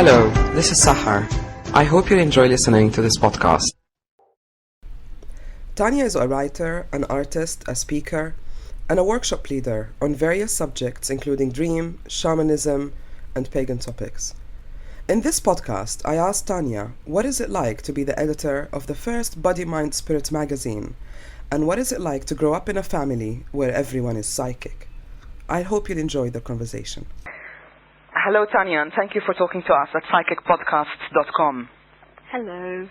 Hello, this is Sahar. I hope you enjoy listening to this podcast. Tania is a writer, an artist, a speaker, and a workshop leader on various subjects including dream, shamanism, and pagan topics. In this podcast, I asked Tania, what is it like to be the editor of the first Body, Mind, Spirit magazine? And what is it like to grow up in a family where everyone is psychic? I hope you'll enjoy the conversation. Hello, Tania, and thank you for talking to us at psychicpodcasts.com. Hello.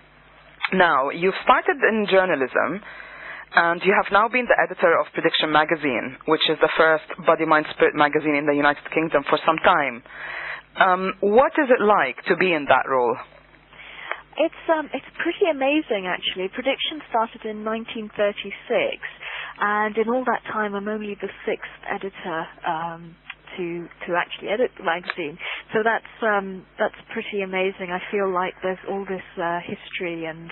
Now, you've started in journalism, and you have now been the editor of Prediction magazine, which is the first Body, Mind, Spirit magazine in the United Kingdom for some time. What is it like to be in that role? It's pretty amazing, actually. Prediction started in 1936, and in all that time, I'm only the sixth editor to actually edit the magazine. So that's pretty amazing. I feel like there's all this history and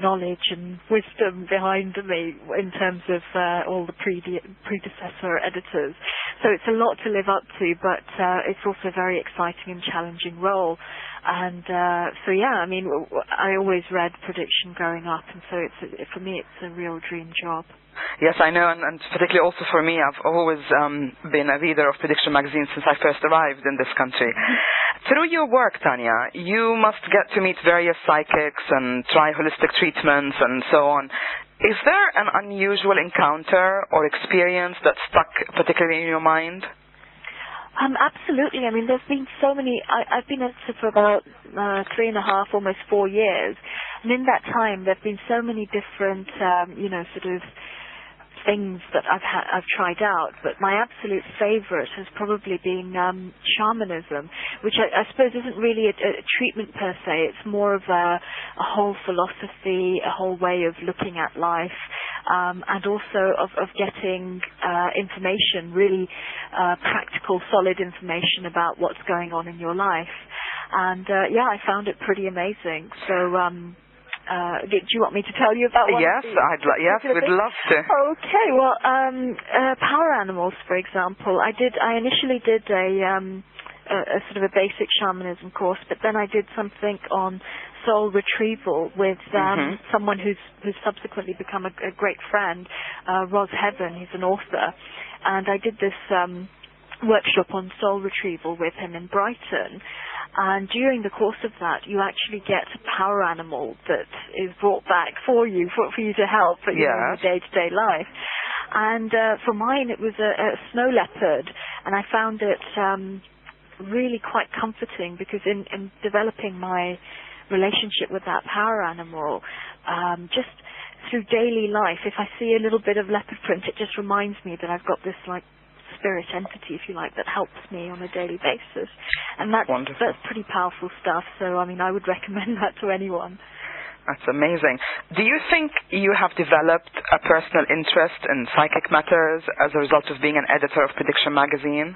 knowledge and wisdom behind me in terms of all the predecessor editors. So it's a lot to live up to, but it's also a very exciting and challenging role. And so yeah, I mean, I always read Prediction growing up, and so for me it's a real dream job. Yes, I know, and particularly also for me, I've always been a reader of Prediction magazine since I first arrived in this country. Through your work, Tania, you must get to meet various psychics and try holistic treatments and so on. Is there an unusual encounter or experience that stuck particularly in your mind? Absolutely. I mean, there's been so many. I've been editor for about 3.5, almost 4 years, and in that time, there've been so many different, sort of things that I've tried out. But my absolute favourite has probably been shamanism, which I suppose isn't really a treatment per se. It's more of a whole philosophy, a whole way of looking at life. And also of getting information, really practical, solid information about what's going on in your life. And yeah, I found it pretty amazing. So do you want me to tell you about one? Yes, we'd love to. Okay, well, power animals, for example. I initially did a sort of a basic shamanism course, but then I did something on soul retrieval with someone who's subsequently become a great friend, Ros Heaven. He's an author, and I did this workshop on soul retrieval with him in Brighton. And during the course of that, you actually get a power animal that is brought back for you to help in your day-to-day life. And for mine, it was a snow leopard, and I found it really quite comforting because in developing my relationship with that power animal, just through daily life, if I see a little bit of leopard print, it just reminds me that I've got this like spirit entity, if you like, that helps me on a daily basis. And that's pretty powerful stuff. So I mean, I would recommend that to anyone. That's amazing. Do you think you have developed a personal interest in psychic matters as a result of being an editor of Prediction magazine?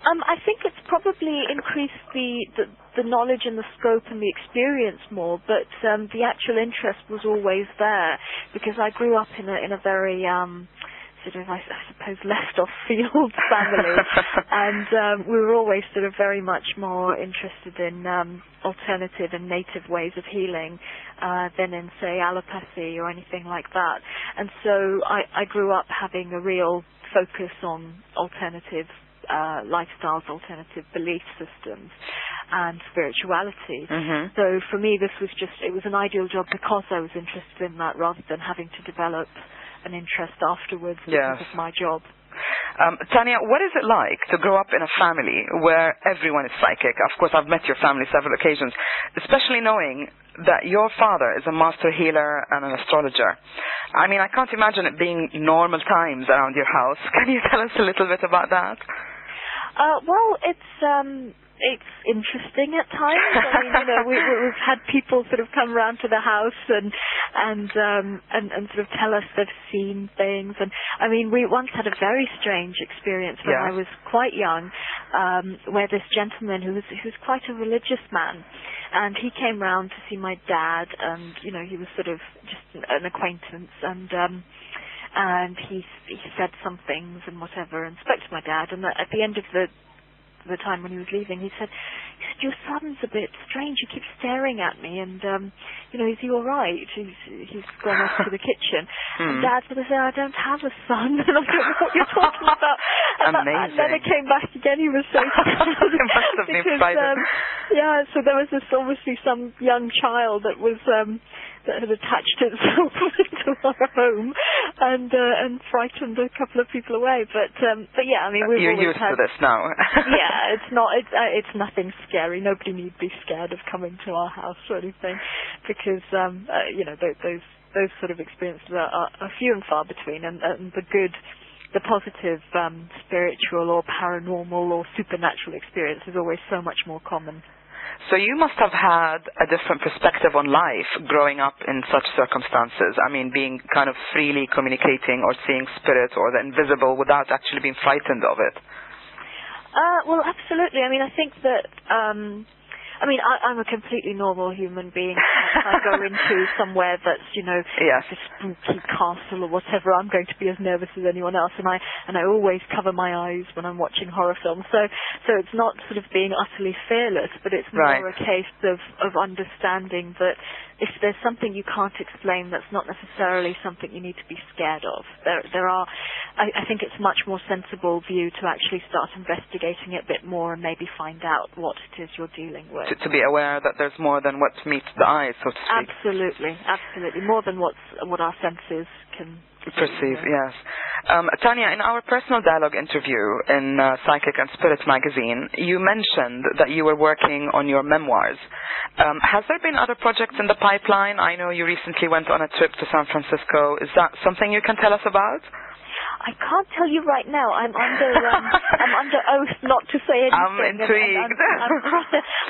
I think it's probably increased the knowledge and the scope and the experience more, but the actual interest was always there because I grew up in a very sort of, I suppose, left off field family, and we were always sort of very much more interested in alternative and native ways of healing than in, say, allopathy or anything like that. And so I grew up having a real focus on alternative lifestyles, alternative belief systems, and spirituality. So for me, it was an ideal job because I was interested in that rather than having to develop an interest afterwards because of my job. Tania, what is it like to grow up in a family where everyone is psychic? Of course, I've met your family several occasions, especially knowing that your father is a master healer and an astrologer. I mean, I can't imagine it being normal times around your house. Can you tell us a little bit about that? Well, it's interesting at times. I mean, we've had people sort of come around to the house and sort of tell us they've seen things. And I mean, we once had a very strange experience when I was quite young, where this gentleman who was quite a religious man, and he came round to see my dad, and he was sort of just an acquaintance, and he said some things and whatever, and spoke to my dad, and at the end of the time when he was leaving, he said, said, your son's a bit strange. He keeps staring at me, and is he all right? He's gone off to the kitchen. And Dad said, I don't have a son, and I don't know what you're talking about. Amazing. And then it came back again. He was so sad. It must have been frightened. So there was obviously some young child that was that had attached itself to our home and frightened a couple of people away. But yeah, I mean, you're used to this now. Yeah, it's nothing scary. Nobody need be scared of coming to our house or anything, because those sort of experiences are few and far between, and the positive spiritual or paranormal or supernatural experience is always so much more common. So you must have had a different perspective on life growing up in such circumstances. I mean, being kind of freely communicating or seeing spirits or the invisible without actually being frightened of it. Well, absolutely. I mean, I think that I'm a completely normal human being. If I go into somewhere that's, Yes. a spooky castle or whatever, I'm going to be as nervous as anyone else, and I always cover my eyes when I'm watching horror films. So it's not sort of being utterly fearless, but it's more a case of understanding that if there's something you can't explain, that's not necessarily something you need to be scared of. I think it's a much more sensible view to actually start investigating it a bit more and maybe find out what it is you're dealing with. To be aware that there's more than what meets the eye, so to speak. Absolutely. More than what our senses can perceive, yes. Tania, in our personal dialogue interview in Psychic and Spirit magazine, you mentioned that you were working on your memoirs. Has there been other projects in the pipeline? I know you recently went on a trip to San Francisco. Is that something you can tell us about? I can't tell you right now. I'm under oath not to say anything. I'm intrigued.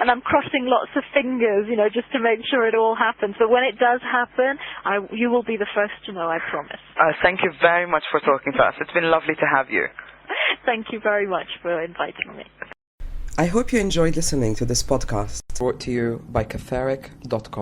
And I'm crossing lots of fingers, just to make sure it all happens. But when it does happen, you will be the first to know, I promise. Thank you very much for talking to us. It's been lovely to have you. Thank you very much for inviting me. I hope you enjoyed listening to this podcast, brought to you by Catheric.com.